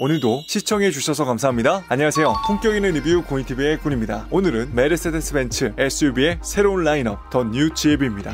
오늘도 시청해주셔서 감사합니다. 안녕하세요. 품격 있는 리뷰 고인TV의 군입니다. 오늘은 메르세데스 벤츠 SUV의 새로운 라인업 더 뉴 GLB입니다.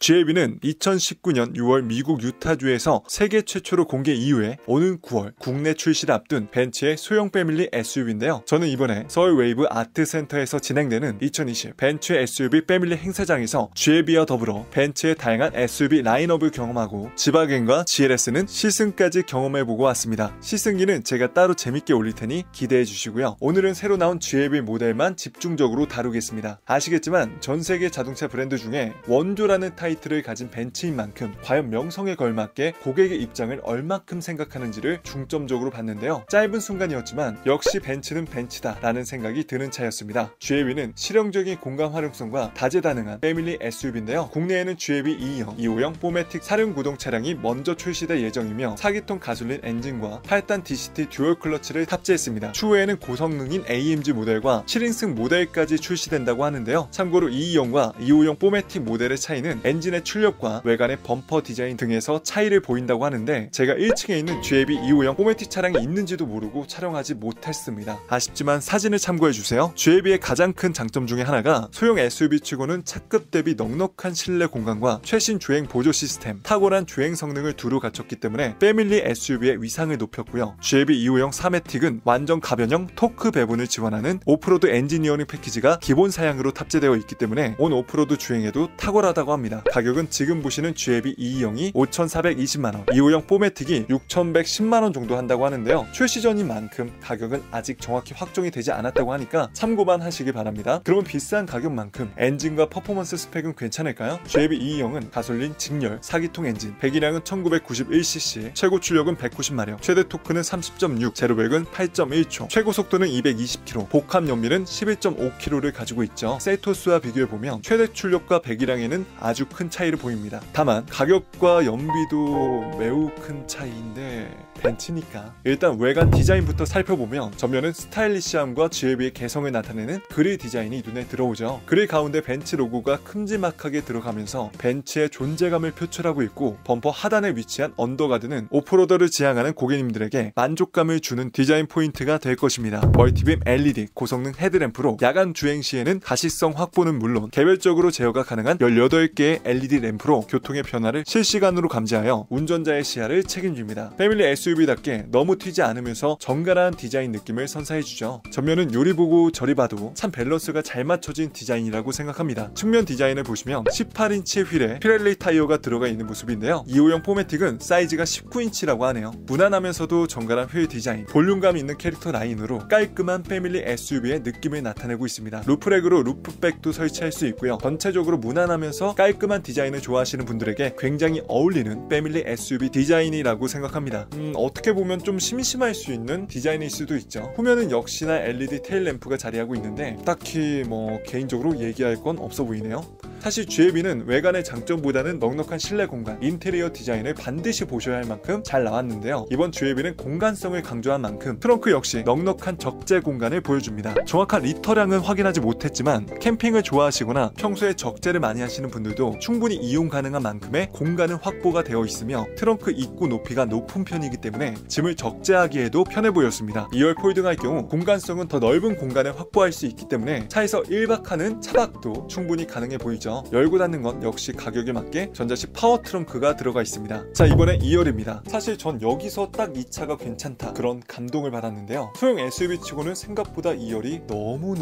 GLB는 2019년 6월 미국 유타주에서 세계 최초로 공개 이후에 오는 9월 국내 출시를 앞둔 벤츠의 소형 패밀리 SUV인데요. 저는 이번에 서울 웨이브 아트센터에서 진행되는 2020 벤츠 SUV 패밀리 행사장에서 GLB와 더불어 벤츠의 다양한 SUV 라인업을 경험하고 지바겐과 GLS는 시승까지 경험해보고 왔습니다. 시승기는 제가 따로 재밌게 올릴 테니 기대해주시고요. 오늘은 새로 나온 GLB 모델만 집중적으로 다루겠습니다. 아시겠지만 전세계 자동차 브랜드 중에 원조라는 타이틀을 가진 벤츠인 만큼 과연 명성에 걸맞게 고객의 입장을 얼마큼 생각하는지를 중점적으로 봤는데요. 짧은 순간이었지만 역시 벤츠는 벤츠다 라는 생각이 드는 차였습니다. GLB는 실용적인 공간 활용성과 다재다능한 패밀리 SUV인데요. 국내에는 GLB 2형, 2호형 포매틱 사륜구동 차량이 먼저 출시될 예정이며 4기통 가솔린 엔진과 8단 DCT 듀얼 클러치를 탑재했습니다. 추후에는 고성능인 AMG 모델과 7인승 모델까지 출시된다고 하는데요. 참고로 2호형과 2호형 포매틱 모델의 차이는 엔진의 출력과 외관의 범퍼 디자인 등에서 차이를 보인다고 하는데 제가 1층에 있는 GLB 2호형 포매틱 차량이 있는지도 모르고 촬영하지 못했습니다. 아쉽지만 사진을 참고해주세요. GLB의 가장 큰 장점 중에 하나가 소형 SUV 치고는 차급 대비 넉넉한 실내 공간과 최신 주행 보조 시스템, 탁월한 주행 성능을 두루 갖췄기 때문에 패밀리 SUV의 위상을 높였고요. GLB 2호형 4매틱은 완전 가변형 토크 배분을 지원하는 오프로드 엔지니어링 패키지가 기본 사양으로 탑재되어 있기 때문에 온 오프로드 주행에도 탁월하다고 합니다. 가격은 지금 보시는 GLB 2호형이 5,420만원, 2호형 포매틱이 6,110만원 정도 한다고 하는데요. 출시 전인 만큼 가격은 아직 정확히 확정이 되지 않았다고 하니까 참고만 하시기 바랍니다. 그러면 비싼 가격만큼 엔진과 퍼포먼스 스펙은 괜찮을까요? GLB 2호형은 가솔린 직렬 4기통 엔진, 배기량은 1991cc, 최고 출력은 190마력, 최대 토크는 30.6, 제로백은 8.1초, 최고 속도는 220km, 복합 연비는 11.5km를 가지고 있죠. 셀토스와 비교해보면 최대 출력과 배기량에는 아주 큰 차이를 보입니다. 다만 가격과 연비도 매우 큰 차이인데 벤츠니까 일단 외관 디자인부터 살펴보면 전면은 스타일리시함과 GLB의 개성을 나타내는 그릴 디자인이 눈에 들어오죠. 그릴 가운데 벤츠 로고가 큼지막하게 들어가면서 벤츠의 존재감을 표출하고 있고 범퍼 하단에 위치한 언더가드는 오프로더를 지향하는 고객님들에게 만족감을 주는 디자인 포인트가 될 것입니다. 멀티빔 LED 고성능 헤드램프로 야간 주행 시에는 가시성 확보는 물론 개별적으로 제어가 가능한 18개의 LED 램프로 교통의 변화를 실시간으로 감지하여 운전자의 시야를 책임집니다. 패밀리 SUV답게 너무 튀지 않으면서 정갈한 디자인 느낌을 선사해주죠. 전면은 요리 보고 저리 봐도 참 밸런스가 잘 맞춰진 디자인이라고 생각합니다. 측면 디자인을 보시면 18인치 휠에 피렐리 타이어가 들어가 있는 모습인데요. 2호형 포매틱은 사이즈가 19인치라고 하네요. 무난하면서도 정갈한 휠 디자인, 볼륨감 있는 캐릭터 라인으로 깔끔한 패밀리 SUV의 느낌을 나타내고 있습니다. 루프렉으로 루프백도 설치할 수 있고요. 전체적으로 무난하면서 깔끔한 디자인을 좋아하시는 분들에게 굉장히 어울리는 패밀리 SUV 디자인이라고 생각합니다. 어떻게 보면 좀 심심할 수 있는 디자인일 수도 있죠. 후면은 역시나 LED 테일 램프가 자리하고 있는데 딱히 개인적으로 얘기할 건 없어 보이네요. 사실 GLB는 외관의 장점보다는 넉넉한 실내 공간, 인테리어 디자인을 반드시 보셔야 할 만큼 잘 나왔는데요. 이번 GLB는 공간성을 강조한 만큼 트렁크 역시 넉넉한 적재 공간을 보여줍니다. 정확한 리터량은 확인하지 못했지만 캠핑을 좋아하시거나 평소에 적재를 많이 하시는 분들도 충분히 이용 가능한 만큼의 공간은 확보가 되어 있으며 트렁크 입구 높이가 높은 편이기 때문에 짐을 적재하기에도 편해 보였습니다. 2열 폴딩할 경우 공간성은 더 넓은 공간을 확보할 수 있기 때문에 차에서 1박하는 차박도 충분히 가능해 보이죠. 열고 닫는 건 역시 가격에 맞게 전자식 파워 트렁크가 들어가 있습니다. 자, 이번엔 2열입니다. 사실 전 여기서 딱 이 차가 괜찮다 그런 감동을 받았는데요. 소형 SUV 치고는 생각보다 2열이 너무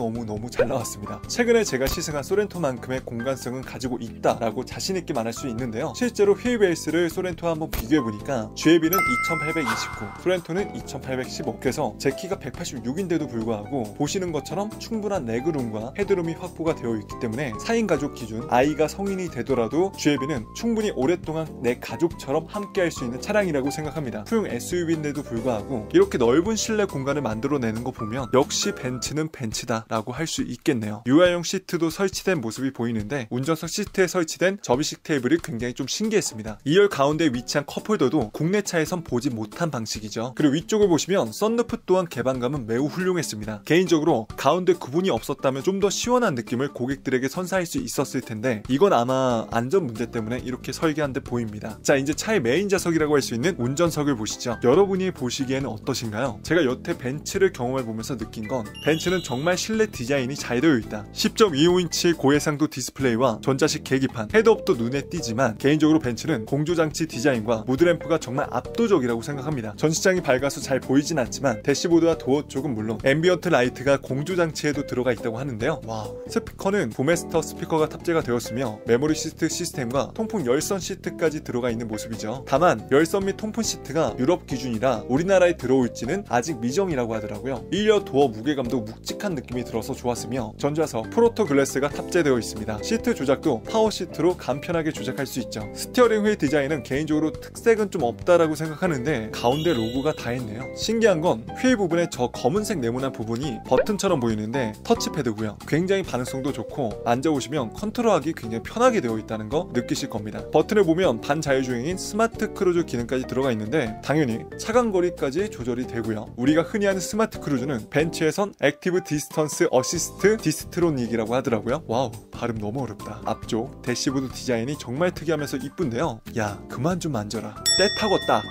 잘 나왔습니다. 최근에 제가 시승한 소렌토만큼의 공간성은 가지고 있다라고 자신있게 말할 수 있는데요. 실제로 휠 베이스를 소렌토와 한번 비교해보니까 GLB는 2829, 소렌토는 2815. 그래서 제 키가 186인데도 불구하고 보시는 것처럼 충분한 레그룸과 헤드룸이 확보가 되어 있기 때문에 4인 가족 기준 만큼 아이가 성인이 되더라도 GLB는 충분히 오랫동안 내 가족처럼 함께 할 수 있는 차량이라고 생각합니다. 소형 SUV인데도 불구하고 이렇게 넓은 실내 공간을 만들어내는 거 보면 역시 벤츠는 벤츠다 라고 할 수 있겠네요. UI용 시트도 설치된 모습이 보이는데 운전석 시트에 설치된 접이식 테이블이 굉장히 좀 신기했습니다. 2열 가운데에 위치한 컵홀더도 국내 차에선 보지 못한 방식이죠. 그리고 위쪽을 보시면 썬루프 또한 개방감은 매우 훌륭했습니다. 개인적으로 가운데 구분이 없었다면 좀 더 시원한 느낌을 고객들에게 선사할 수 있었을 텐데 이건 아마 안전 문제 때문에 이렇게 설계한 듯 보입니다. 자, 이제 차의 메인 좌석이라고 할 수 있는 운전석을 보시죠. 여러분이 보시기에는 어떠신가요? 제가 여태 벤츠를 경험해 보면서 느낀 건 벤츠는 정말 실내 디자인이 잘 되어 있다. 10.25인치 고해상도 디스플레이와 전자식 계기판, 헤드업도 눈에 띄지만 개인적으로 벤츠는 공조장치 디자인과 무드램프가 정말 압도적이라고 생각합니다. 전시장이 밝아서 잘 보이진 않지만 대시보드와 도어 쪽은 물론 앰비언트 라이트가 공조장치에도 들어가 있다고 하는데요. 와우. 스피커는 부메스터 스피커가 탑재가 되었으며 메모리 시트 시스템과 통풍 열선 시트까지 들어가 있는 모습이죠. 다만 열선 및 통풍 시트가 유럽 기준이라 우리나라에 들어올지는 아직 미정이라고 하더라고요. 1열 도어 무게감도 묵직한 느낌이 들어서 좋았으며 전좌석 프로토 글래스가 탑재되어 있습니다. 시트 조작도 파워 시트로 간편하게 조작할 수 있죠. 스티어링 휠 디자인은 개인적으로 특색은 좀 없다라고 생각하는데 가운데 로고가 다 있네요. 신기한 건 휠 부분에 저 검은색 네모난 부분이 버튼처럼 보이는데 터치패드고요. 굉장히 반응성도 좋고 앉아보시면 컨트롤하기 굉장히 편하게 되어 있다는 거 느끼실 겁니다. 버튼을 보면 반자율주행인 스마트 크루즈 기능까지 들어가 있는데 당연히 차간거리까지 조절이 되고요. 우리가 흔히 하는 스마트 크루즈는 벤츠에선 액티브 디스턴스 어시스트 디스트로닉이라고 하더라고요. 와우, 발음 너무 어렵다. 앞쪽 대시보드 디자인이 정말 특이하면서 이쁜데요. 야, 그만 좀 만져라. 때 타겄다.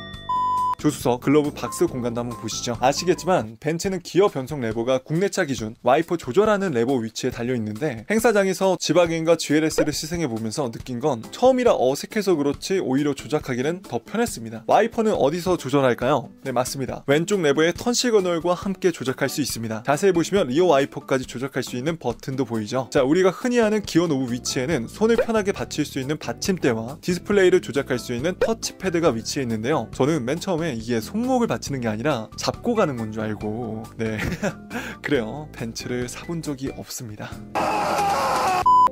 조수석, 글러브 박스 공간도 한번 보시죠. 아시겠지만 벤츠는 기어 변속 레버가 국내차 기준 와이퍼 조절하는 레버 위치에 달려있는데 행사장에서 지바겐과 GLS를 시승해보면서 느낀 건 처음이라 어색해서 그렇지 오히려 조작하기는 더 편했습니다. 와이퍼는 어디서 조절할까요? 네, 맞습니다. 왼쪽 레버의 턴 시그널과 함께 조작할 수 있습니다. 자세히 보시면 리어 와이퍼까지 조작할 수 있는 버튼도 보이죠. 자, 우리가 흔히 하는 기어 노브 위치에는 손을 편하게 받칠 수 있는 받침대와 디스플레이를 조작할 수 있는 터치패드가 위치해 있는데요. 저는 맨 처음에 이게 손목을 받치는 게 아니라 잡고 가는 건 줄 알고 네 그래요. 벤츠를 사본 적이 없습니다.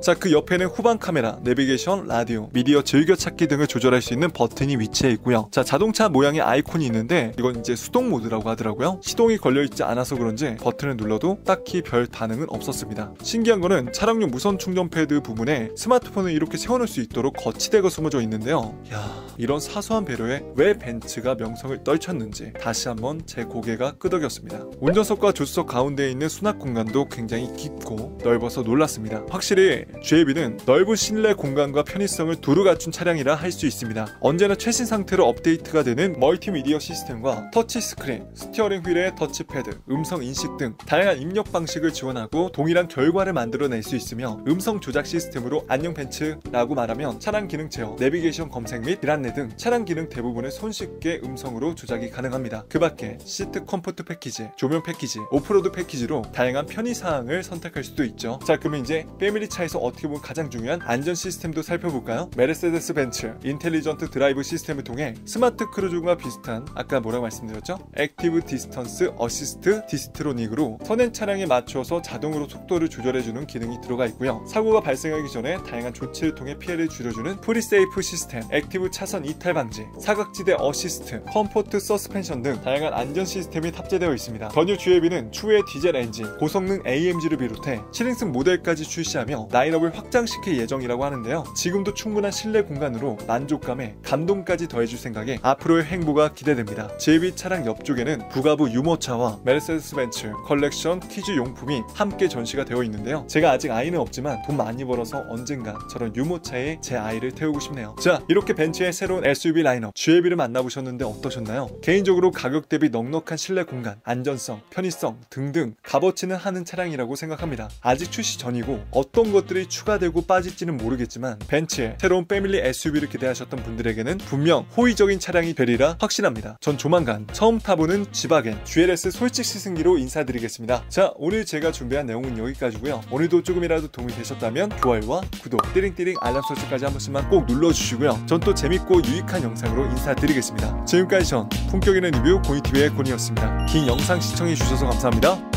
자, 그 옆에는 후방 카메라, 내비게이션, 라디오, 미디어 즐겨찾기 등을 조절할 수 있는 버튼이 위치해 있고요. 자, 자동차 모양의 아이콘이 있는데 이건 이제 수동 모드라고 하더라고요. 시동이 걸려있지 않아서 그런지 버튼을 눌러도 딱히 별 반응은 없었습니다. 신기한 거는 차량용 무선 충전 패드 부분에 스마트폰을 이렇게 세워놓을 수 있도록 거치대가 숨어져 있는데요. 야, 이런 사소한 배려에 왜 벤츠가 명성을 떨쳤는지 다시 한번 제 고개가 끄덕였습니다. 운전석과 조수석 가운데에 있는 수납 공간도 굉장히 깊고 넓어서 놀랐습니다. 확실히 GLB는 넓은 실내 공간과 편의성을 두루 갖춘 차량이라 할 수 있습니다. 언제나 최신 상태로 업데이트가 되는 멀티미디어 시스템과 터치스크린, 스티어링 휠의 터치패드, 음성 인식 등 다양한 입력 방식을 지원하고 동일한 결과를 만들어낼 수 있으며 음성 조작 시스템으로 안녕 벤츠라고 말하면 차량 기능 제어, 내비게이션 검색 및 길 안내 등 차량 기능 대부분을 손쉽게 음성으로 조작이 가능합니다. 그 밖에 시트 컴포트 패키지, 조명 패키지, 오프로드 패키지로 다양한 편의사항을 선택할 수도 있죠. 자, 그러면 이제 패밀리 차에서 어떻게 보면 가장 중요한 안전 시스템도 살펴볼까요? 메르세데스 벤츠 인텔리전트 드라이브 시스템을 통해 스마트 크루즈와 비슷한 아까 뭐라고 말씀드렸죠? 액티브 디스턴스 어시스트 디스트로닉으로 선행 차량에 맞춰서 자동으로 속도를 조절해주는 기능이 들어가 있고요. 사고가 발생하기 전에 다양한 조치를 통해 피해를 줄여주는 프리세이프 시스템, 액티브 차선 이탈 방지, 사각지대 어시스트, 컴포트 서스펜션 등 다양한 안전 시스템이 탑재되어 있습니다. 전유 GLB는 추후에 디젤 엔진, 고성능 AMG를 비롯해 7인승 모델까지 출시하며 라인업을 확장시킬 예정이라고 하는데요. 지금도 충분한 실내 공간으로 만족감에 감동까지 더해줄 생각에 앞으로의 행보가 기대됩니다. GLB 차량 옆쪽에는 부가부 유모차와 메르세데스 벤츠 컬렉션 퀴즈 용품이 함께 전시가 되어 있는데요. 제가 아직 아이는 없지만 돈 많이 벌어서 언젠가 저런 유모차에 제 아이를 태우고 싶네요. 자, 이렇게 벤츠의 새로운 SUV 라인업 GLB를 만나보셨는데 어떠셨나요? 개인적으로 가격 대비 넉넉한 실내 공간, 안전성, 편의성 등등 값어치는 하는 차량이라고 생각합니다. 아직 출시 전이고 어떤 것들이 추가되고 빠질지는 모르겠지만 벤츠의 새로운 패밀리 SUV를 기대하셨던 분들에게는 분명 호의적인 차량이 되리라 확신합니다. 전 조만간 처음 타보는 지바겐 GLS 솔직 시승기로 인사드리겠습니다. 자, 오늘 제가 준비한 내용은 여기까지고요. 오늘도 조금이라도 도움이 되셨다면 좋아요와 구독, 띠링띠링 알람 설정까지 한 번씩만 꼭 눌러주시고요. 전 또 재밌고 유익한 영상으로 인사드리겠습니다. 지금까지 전 품격 있는 리뷰 고니TV의 고니였습니다. 긴 영상 시청해주셔서 감사합니다.